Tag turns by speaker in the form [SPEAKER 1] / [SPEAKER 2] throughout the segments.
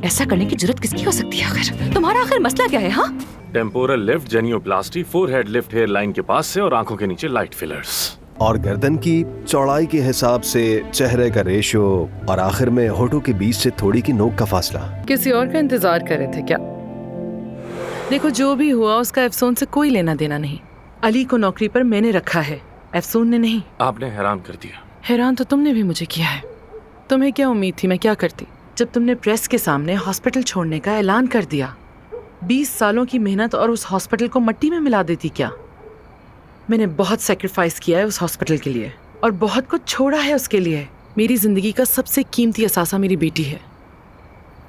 [SPEAKER 1] ऐसा करने की जरूरत किसकी हो सकती है? आखिर तुम्हारा आखिर मसला क्या है? हाँ,
[SPEAKER 2] temporal lift genioplasty, forehead lift hair line के पास से और आंखों के नीचे लाइट फिलर्स।
[SPEAKER 3] और गर्दन की चौड़ाई के हिसाब से चेहरे का रेशो और आखिर में होठों के बीच से थोड़ी की नोक का फासला।
[SPEAKER 4] किसी और का इंतजार कर रहे थे क्या? देखो, जो भी हुआ उसका अफसून से कोई लेना देना नहीं। अली को नौकरी पर मैंने रखा है, अफसून ने नहीं।
[SPEAKER 2] आपने हैरान कर दिया।
[SPEAKER 4] हैरान तो तुमने भी मुझे किया है। तुम्हें क्या उम्मीद थी मैं क्या करती जब तुमने प्रेस के सामने हॉस्पिटल छोड़ने का ऐलान कर दिया? 20 सालों की मेहनत और उस हॉस्पिटल को मिट्टी में मिला देती क्या? मैंने बहुत सैक्रिफाइस किया है उस हॉस्पिटल के लिए और बहुत कुछ छोड़ा है उसके लिए। मेरी जिंदगी का सबसे कीमती असासा मेरी बेटी है,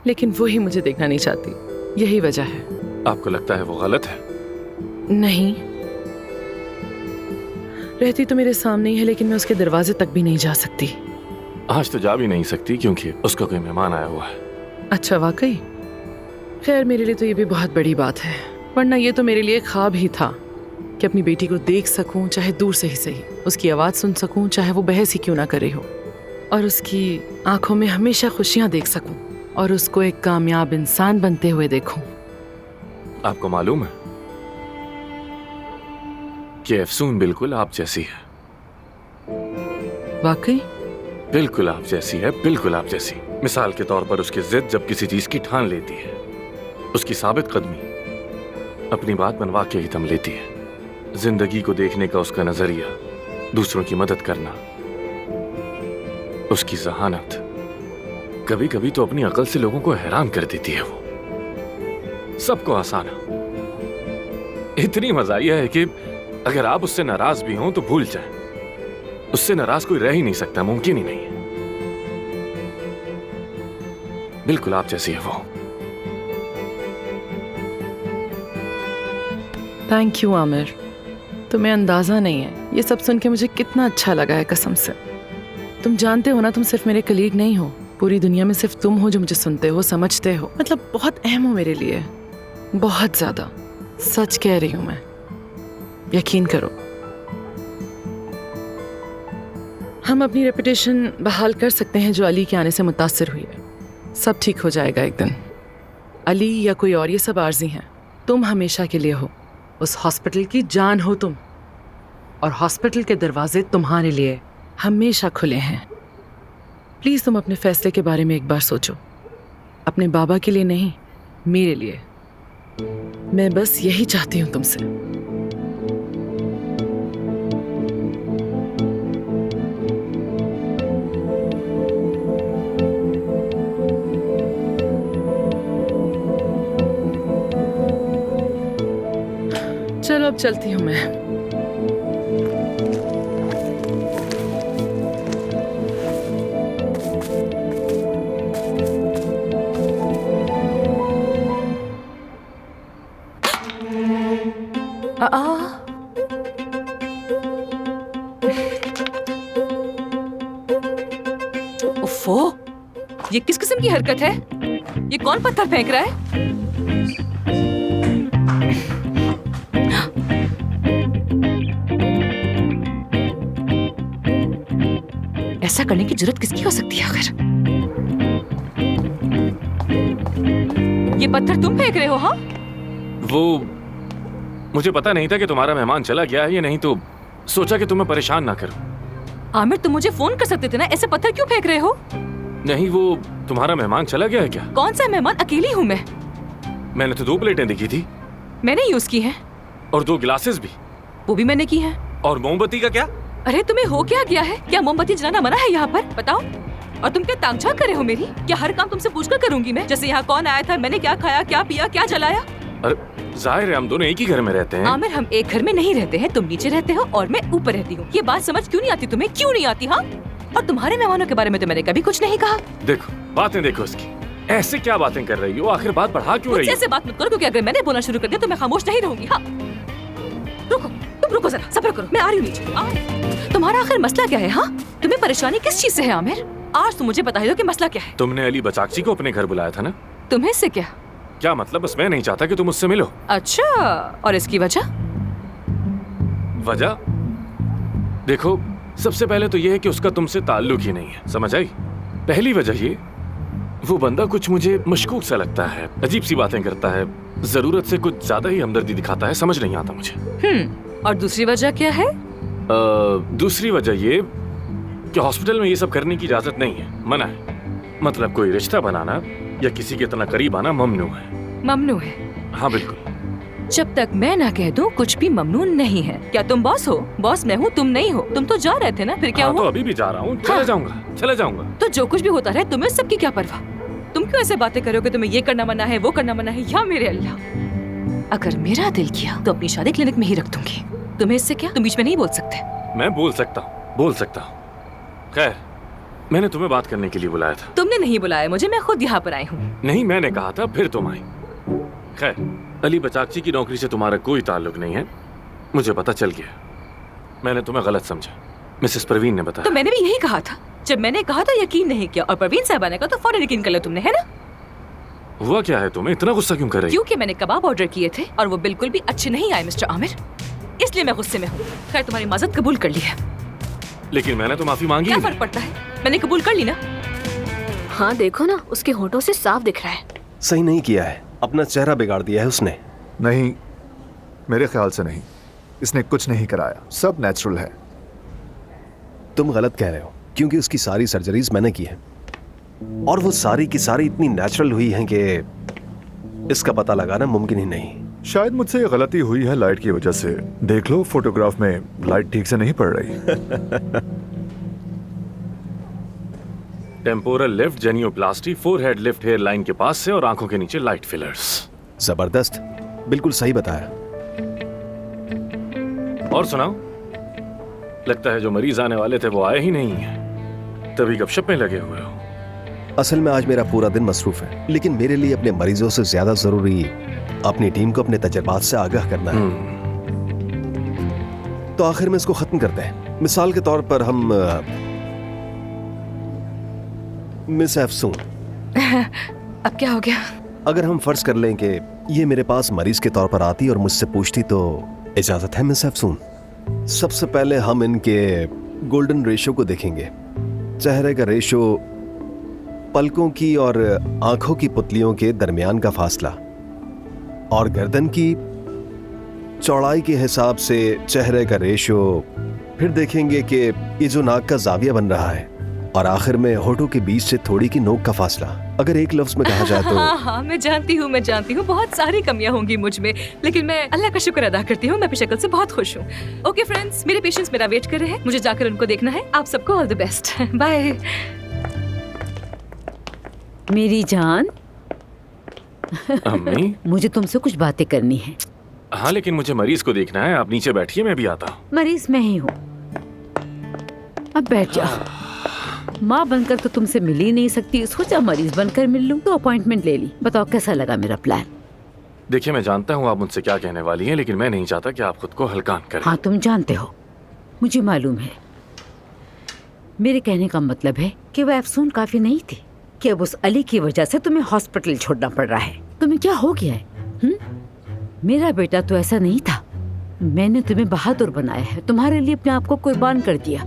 [SPEAKER 4] लेकिन वो ही मुझे देखना नहीं चाहती। यही वजह है।
[SPEAKER 2] आपको लगता है वो गलत है?
[SPEAKER 4] नहीं, रहती तो मेरे सामने ही है, लेकिन मैं उसके दरवाजे तक भी नहीं जा सकती।
[SPEAKER 2] आज तो जा भी नहीं सकती क्योंकि उसका कोई मेहमान आया हुआ है।
[SPEAKER 4] अच्छा, वाकई? खैर, मेरे लिए तो ये भी बहुत बड़ी बात है, वरना ये तो मेरे लिए ख्वाब ही था कि अपनी बेटी को देख सकूं, चाहे दूर से ही सही, उसकी आवाज़ सुन सकूं, चाहे वो बहस ही क्यों ना करे हो, और उसकी आंखों में हमेशा खुशियां देख सकूं और उसको एक कामयाब इंसान बनते हुए देखूं।
[SPEAKER 2] आपको मालूम है कि अफसून बिल्कुल आप जैसी है।
[SPEAKER 4] वाकई?
[SPEAKER 2] बिल्कुल आप जैसी है, बिल्कुल आप जैसी। मिसाल के तौर पर उसकी जिद जब किसी चीज की ठान लेती है, उसकी साबित कदमी अपनी बात मनवा के ही दम लेती है, जिंदगी को देखने का उसका नजरिया, दूसरों की मदद करना, उसकी जहानत, कभी कभी तो अपनी अकल से लोगों को हैरान कर देती है। वो सबको हंसाना, इतनी मज़ाहिया है कि अगर आप उससे नाराज भी हों तो भूल जाएं, उससे नाराज कोई रह ही नहीं सकता, मुमकिन ही नहीं है। बिल्कुल आप जैसी है वो।
[SPEAKER 4] थैंक यू आमिर, तुम्हें अंदाजा नहीं है ये सब सुन के मुझे कितना अच्छा लगा है, कसम से। तुम जानते हो ना, तुम सिर्फ मेरे कलीग नहीं हो, पूरी दुनिया में सिर्फ तुम हो जो मुझे सुनते हो, समझते हो, मतलब बहुत अहम हो मेरे लिए, बहुत ज्यादा। सच कह रही हूं मैं, यकीन करो। हम अपनी रेपुटेशन बहाल कर सकते हैं जो अली के आने से मुतासिर हुई है। सब ठीक हो जाएगा एक दिन। अली या कोई और, ये सब आर्जी हैं। तुम हमेशा के लिए हो, उस हॉस्पिटल की जान हो तुम, और हॉस्पिटल के दरवाजे तुम्हारे लिए हमेशा खुले हैं। प्लीज तुम अपने फैसले के बारे में एक बार सोचो, अपने बाबा के लिए नहीं, मेरे लिए। मैं बस यही चाहती हूं तुमसे। चलो अब चलती हूँ मैं।
[SPEAKER 1] उफ़ो, ये किस किस्म की हरकत है? ये कौन पत्थर फेंक रहा है? ऐसा करने की जरूरत किसकी हो सकती है आखिर? ये पत्थर तुम फेंक रहे हो? हाँ,
[SPEAKER 2] वो मुझे पता नहीं था कि तुम्हारा मेहमान चला गया है या नहीं, तो सोचा कि तुम्हें परेशान ना करूं।
[SPEAKER 1] आमिर, तुम मुझे फोन कर सकते थे ना, ऐसे पत्थर क्यों फेंक रहे हो?
[SPEAKER 2] नहीं, वो तुम्हारा मेहमान चला गया है क्या?
[SPEAKER 1] कौन सा मेहमान? अकेली हूँ मैं।
[SPEAKER 2] मैंने तो 2 प्लेटें देखी थी।
[SPEAKER 1] मैंने यूज की है।
[SPEAKER 2] और 2 गिलासेस भी।
[SPEAKER 1] वो भी मैंने की है।
[SPEAKER 2] और मोमबत्ती का क्या?
[SPEAKER 1] अरे तुम्हें हो क्या गया है? क्या मोमबत्ती जलाना मना है यहाँ पर? बताओ। और तुम क्या तांगझाक कर रहे हो मेरी? क्या हर काम तुमसे पूछकर करूंगी मैं? जैसे यहाँ कौन आया था, मैंने क्या खाया, क्या पिया, क्या जलाया?
[SPEAKER 2] अरे जाहिर है हम दोनों एक ही घर में रहते हैं।
[SPEAKER 1] आमिर, हम एक घर में नहीं रहते हैं। तुम नीचे रहते हो और मैं ऊपर रहती हूँ। ये बात समझ क्यों नहीं आती तुम्हें? क्यों नहीं आती? हाँ, और तुम्हारे मेहमानों के बारे में तो मैंने कभी कुछ नहीं कहा।
[SPEAKER 2] देखो, बातें देखो इसकी, ऐसे क्या बातें कर रही हो? आखिर बात बढ़ा क्यों रही हो?
[SPEAKER 1] ऐसे बात मत करो, क्योंकि अगर मैंने बोलना शुरू कर दिया तो मैं खामोश नहीं रहूंगी। हाँ, रुको, तुम रुको जरा, सब्र करो, मैं आ रही हूँ नीचे। तुम्हारा आखिर मसला क्या है? हाँ, तुम्हें परेशानी किस चीज से है आमिर? आज तुम मुझे बता दो कि मसला क्या है।
[SPEAKER 2] तुमने अली बचाकची को अपने घर बुलाया था ना?
[SPEAKER 1] तुम्हें इससे क्या?
[SPEAKER 2] क्या मतलब? बस मैं नहीं चाहता कि तुम उससे मिलो।
[SPEAKER 1] अच्छा, और इसकी वजह?
[SPEAKER 2] वजह देखो, सबसे पहले तो यह है कि उसका तुमसे ताल्लुक ही नहीं है, समझ आई? पहली वजह ये वो बंदा कुछ मुझे मशकूक सा लगता है, अजीब सी बातें करता है, जरूरत से कुछ ज्यादा ही हमदर्दी दिखाता है, समझ नहीं आता मुझे।
[SPEAKER 1] और दूसरी वजह क्या है?
[SPEAKER 2] दूसरी वजह ये कि हॉस्पिटल में ये सब करने की इजाजत नहीं है, मना है। मतलब कोई रिश्ता बनाना या किसी के इतना करीब आना ममनू है।
[SPEAKER 1] ममनू है?
[SPEAKER 2] हाँ बिल्कुल।
[SPEAKER 1] जब तक मैं ना कह दूं कुछ भी ममनू नहीं है। क्या तुम बॉस हो? बॉस मैं हूँ, तुम नहीं हो। तुम तो जा रहे थे ना, फिर क्या
[SPEAKER 2] हाँ,
[SPEAKER 1] हुआ?
[SPEAKER 2] तो अभी भी जा रहा हूँ, चले जाऊंगा, चले जाऊंगा।
[SPEAKER 1] तो जो कुछ भी होता रहे, तुम्हें सबकी क्या परवाह? तुम क्यों ऐसे बातें करोगे? तुम्हें ये करना मना है, वो करना मना है। या मेरे अल्लाह, अगर मेरा दिल किया तो अपनी शादी क्लिनिक में ही रख दूंगी। तुम्हें इससे क्या? तुम बीच में नहीं बोल सकते।
[SPEAKER 2] मैं बोल सकता हूँ, बोल सकता हूँ। खैर, मैंने तुम्हें बात करने के लिए बुलाया था।
[SPEAKER 1] तुमने नहीं बुलाया मुझे, मैं खुद यहाँ पर आई हूँ।
[SPEAKER 2] नहीं, मैंने कहा था, फिर तुम आई। खैर, अली बचाकची की नौकरी से तुम्हारा कोई ताल्लुक नहीं है, मुझे पता चल गया। मैंने तुम्हें गलत समझा, मिसेस परवीन ने बताया।
[SPEAKER 1] तो मैंने भी यही कहा था। जब मैंने कहा था यकीन नहीं किया, और परवीन साहबा ने कहा तो फौरन यकीन कर लिया तुमने, है ना?
[SPEAKER 2] हुआ क्या है? तुम्हें इतना गुस्सा क्यों कर रही?
[SPEAKER 1] क्योंकि मैंने कबाब ऑर्डर किए थे और वो बिल्कुल भी अच्छे नहीं आए मिस्टर आमिर, इसलिए मैं गुस्से में हूँ। खैर, तुम्हारी माजरत कबूल कर ली है।
[SPEAKER 2] लेकिन मैंने तो माफी मांगी।
[SPEAKER 1] क्या फर्क पड़ता है, मैंने कबूल कर ली ना।
[SPEAKER 5] हाँ देखो ना, उसके होठों से साफ दिख रहा है।
[SPEAKER 3] सही नहीं किया है, अपना चेहरा बिगाड़ दिया है उसने।
[SPEAKER 6] नहीं, मेरे ख्याल से नहीं, इसने कुछ नहीं कराया, सब नेचुरल है।
[SPEAKER 3] तुम गलत कह रहे हो, क्योंकि उसकी सारी सर्जरीज मैंने की है और वो सारी की सारी इतनी नेचुरल हुई हैं कि इसका पता लगाना मुमकिन ही नहीं।
[SPEAKER 6] शायद मुझसे ये गलती हुई है लाइट की वजह से। देख लो, फोटोग्राफ में लाइट ठीक से नहीं पड़ रही।
[SPEAKER 2] Temporal lift genioplasty, forehead lift hair line के पास से और आंखों के नीचे लाइट फिलर्स।
[SPEAKER 3] जबरदस्त, बिल्कुल सही बताया।
[SPEAKER 2] और सुनाओ, लगता है जो मरीज आने वाले थे वो आए ही नहीं है, तभी गपशप में लगे हुए हो।
[SPEAKER 3] असल में आज मेरा पूरा दिन मसरूफ है, लेकिन मेरे लिए अपने मरीजों से ज्यादा जरूरी अपनी टीम को अपने तजर्बात से आगाह करना है। तो आखिर में इसको खत्म करते हैं। मिसाल के तौर पर हम मिस अफसून,
[SPEAKER 1] अब क्या हो गया?
[SPEAKER 3] अगर हम फर्ज कर लें कि ये मेरे पास मरीज के तौर पर आती और मुझसे पूछती, तो इजाजत है मिस अफसून? सबसे पहले हम इनके गोल्डन रेशो को देखेंगे। चेहरे का रेशो, पलकों की और आंखों की पुतलियों के दरमियान का फासला, और गर्दन की चौड़ाई के हिसाब से चेहरे का रेशो। फिर देखेंगे कि ये जो नाक का जाविया बन रहा है, और आखिर में होठों के बीच से थोड़ी की नोक का फासला। अगर एक लफ्ज में कहा जाए तो
[SPEAKER 1] हाँ, मैं जानती हूँ बहुत सारी कमियां होंगी मुझ में, लेकिन मैं अल्लाह का शुक्र अदा करती हूँ, मैं अपनी शक्ल से बहुत खुश हूँ। ओके फ्रेंड्स, मेरे पेशेंट्स मेरा वेट कर रहे हैं, मुझे जाकर उनको देखना है। आप सबको ऑल द बेस्ट, बाय।
[SPEAKER 7] मेरी जान,
[SPEAKER 2] अम्मी।
[SPEAKER 7] मुझे तुमसे कुछ बातें करनी है।
[SPEAKER 2] हाँ, लेकिन मुझे मरीज को देखना है। आप नीचे बैठिए, मैं भी आता हूँ।
[SPEAKER 7] मरीज मैं ही हूँ, अब बैठ जाओ। माँ बनकर तो तुमसे मिल ही नहीं सकती, सोचा मरीज बनकर मिल लूं, तो अपॉइंटमेंट ले ली। बताओ कैसा लगा मेरा प्लान?
[SPEAKER 2] देखिए, मैं जानता हूँ आप मुझसे क्या कहने वाली हैं, लेकिन मैं नहीं चाहता कि आप खुद को हल्कान करें।
[SPEAKER 7] हाँ, तुम जानते हो, मुझे मालूम है। मेरे कहने का मतलब है कि वह अफसून काफी नहीं थी, कि अब उस अली की वजह से तुम्हें हॉस्पिटल छोड़ना पड़ रहा है। तुम्हें क्या हो गया है? मेरा बेटा तो ऐसा नहीं था। मैंने तुम्हें बहादुर बनाया है, तुम्हारे लिए अपने आप को कुर्बान कर दिया।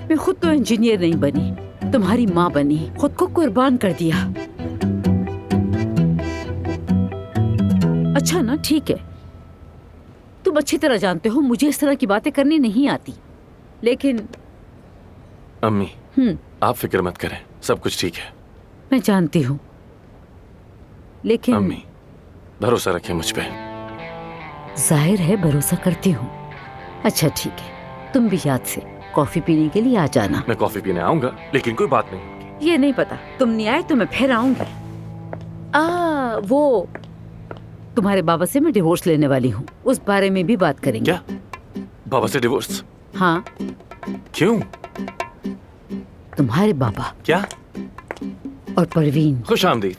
[SPEAKER 7] मैं खुद तो इंजीनियर नहीं बनी, तुम्हारी माँ बनी, खुद को कुर्बान कर दिया। अच्छा ना, ठीक है, तुम अच्छी तरह जानते हो मुझे इस तरह की बातें करनी नहीं आती, लेकिन
[SPEAKER 2] अम्मी, आप फिक्र मत करें, सब कुछ ठीक है।
[SPEAKER 7] मैं जानती हूँ, लेकिन
[SPEAKER 2] अम्मी, भरोसा रखें मुझ पे।
[SPEAKER 7] जाहिर है भरोसा करती हूँ। अच्छा ठीक है, तुम भी याद से कॉफी पीने के लिए आ जाना।
[SPEAKER 2] मैं कॉफी पीने आऊंगा, लेकिन कोई बात नहीं।
[SPEAKER 7] ये नहीं पता, तुम नहीं आए तो मैं फिर आऊंगी। वो तुम्हारे बाबा से मैं डिवोर्स लेने वाली हूँ, उस बारे में भी बात करेंगे।
[SPEAKER 2] क्या? बाबा से डिवोर्स?
[SPEAKER 7] हाँ।
[SPEAKER 2] क्यों?
[SPEAKER 7] तुम्हारे बाबा
[SPEAKER 2] क्या?
[SPEAKER 7] और परवीन।
[SPEAKER 2] खुश आमदीद।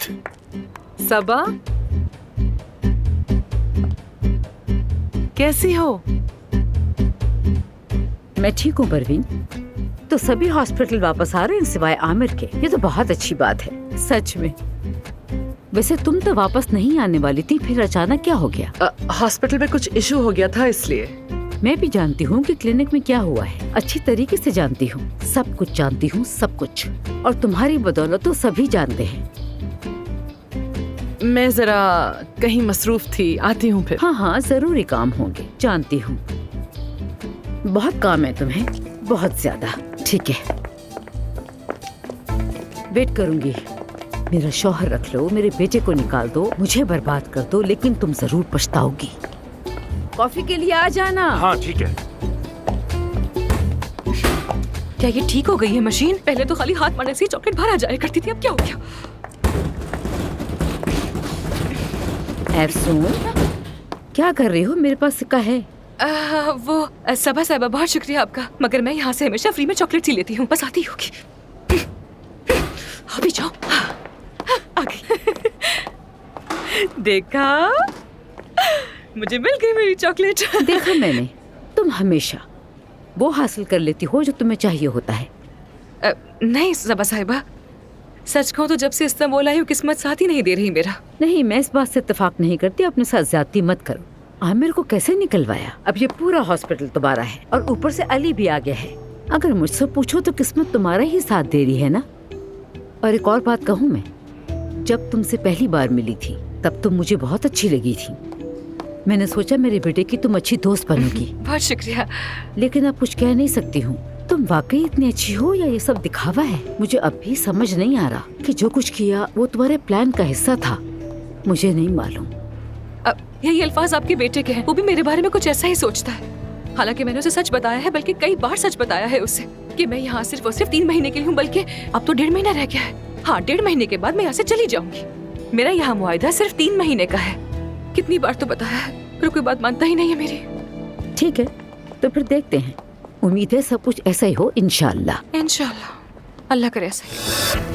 [SPEAKER 4] सबा, कैसी हो?
[SPEAKER 7] मैं ठीक हूँ परवीन। तो सभी हॉस्पिटल वापस आ रहे हैं सिवाय आमिर के, ये तो बहुत अच्छी बात है सच में। वैसे तुम तो वापस नहीं आने वाली थी, फिर अचानक क्या हो गया?
[SPEAKER 4] हॉस्पिटल में कुछ इशू हो गया था, इसलिए।
[SPEAKER 7] मैं भी जानती हूँ कि क्लिनिक में क्या हुआ है, अच्छी तरीके से जानती हूँ, सब कुछ जानती हूँ, सब कुछ। और तुम्हारी बदौलत तो सभी जानते हैं।
[SPEAKER 4] मैं जरा कहीं मसरूफ थी, आती हूँ फिर।
[SPEAKER 7] हाँ हाँ, जरूरी काम होंगे, जानती हूँ। बहुत काम है तुम्हें, बहुत ज्यादा। ठीक है, वेट करूंगी। मेरा शौहर रख लो, मेरे बेटे को निकाल दो, मुझे बर्बाद कर दो, लेकिन तुम जरूर पछताओगी। कॉफी के लिए आ जाना।
[SPEAKER 2] हाँ ठीक है।
[SPEAKER 1] क्या ये ठीक हो गई है मशीन? पहले तो खाली हाथ मारने से ही चॉकलेट बाहर आ जाया करती थी, अब क्या हो गया?
[SPEAKER 7] एफसून, क्या कर रही हो? मेरे पास सिक्का है।
[SPEAKER 1] सबा साहिबा, बहुत शुक्रिया आपका, मगर मैं यहाँ से हमेशा फ्री में चॉकलेट ही लेती हूँ, बस आती होगी। अभी जाओ। आ गई। देखा, मुझे मिल गई मेरी चॉकलेट।
[SPEAKER 7] देखा मैंने, तुम हमेशा वो हासिल कर लेती हो जो तुम्हें चाहिए होता है।
[SPEAKER 1] नहीं सबा साहिबा, सच कहूँ तो जब से इस्तांबुल आई हूँ किस्मत साथ ही नहीं दे रही मेरा।
[SPEAKER 7] नहीं, मैं इस बात से इत्तेफाक नहीं करती। अपने साथ ज्यादती मत करो। आमिर को कैसे निकलवाया? अब ये पूरा हॉस्पिटल तुम्हारा है और ऊपर से अली भी आ गया है। अगर मुझसे पूछो तो किस्मत तुम्हारा ही साथ दे रही है ना। और एक और बात कहूँ मैं, जब तुमसे पहली बार मिली थी तब तुम मुझे बहुत अच्छी लगी थी। मैंने सोचा मेरे बेटे की तुम अच्छी दोस्त बनोगी।
[SPEAKER 1] बहुत शुक्रिया।
[SPEAKER 7] लेकिन अब कुछ कह नहीं सकती हूँ। तुम वाकई इतनी अच्छी हो या ये सब दिखावा है? मुझे अब भी समझ नहीं आ रहा कि जो कुछ किया वो तुम्हारे प्लान का हिस्सा था। मुझे नहीं मालूम।
[SPEAKER 1] यही अल्फाज आपके बेटे के हैं, वो भी मेरे बारे में कुछ ऐसा ही सोचता है। हालांकि मैंने उसे सच बताया है, बल्कि कई बार सच बताया है उसे कि मैं यहाँ सिर्फ और सिर्फ 3 महीने के लिए हूँ, बल्कि अब तो 1.5 महीना रह गया है। हाँ, 1.5 महीने के बाद मैं यहाँ से चली जाऊंगी। मेरा यहाँ मुआहदा सिर्फ 3 महीने का है। कितनी बार तो बताया है, पर कोई बात मानता ही नहीं है मेरी।
[SPEAKER 7] ठीक है, तो फिर देखते हैं। उम्मीद है सब कुछ ऐसा ही हो, इंशाअल्लाह।
[SPEAKER 1] इंशाअल्लाह, अल्लाह करे ऐसा ही।